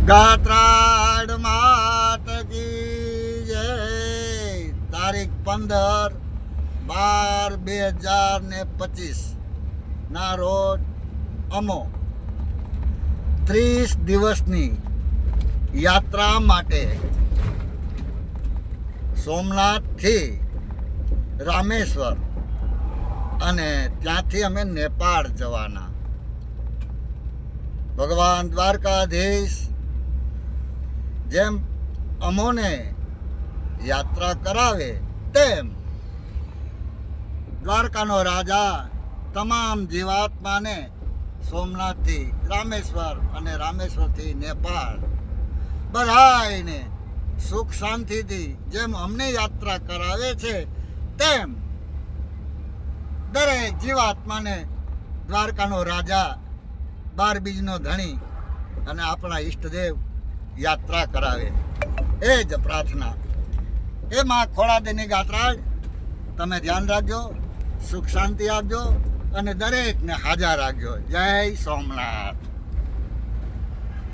ગાત્રાડ માત કી જય. તારીખ 15/12/2025 ના રોજ અમો 30 દિવસની યાત્રા માટે સોમનાથથી રામેશ્વર અને ત્યાંથી અમે નેપાળ જવાના. ભગવાન દ્વારકાધીશ જેમ અમોને યાત્રા કરાવે તેમ દ્વારકાનો રાજા તમામ જીવાત્માને સોમનાથથી રામેશ્વર અને રામેશ્વરથી નેપાળ બધાયને સુખ શાંતિથી જેમ અમને યાત્રા કરાવે છે તેમ દરેક જીવાત્માને દ્વારકાનો રાજા 12 બીજનો ધણી અને આપણા ઈષ્ટદેવ યાત્રા કરાવે. એ જ પ્રાર્થના. એ માં ખોળાદેની ગાત્રાળ તમે ધ્યાન રાખજો, સુખ શાંતિ આપજો અને દરેકને હાજર રાખજો. જય સોમનાથ.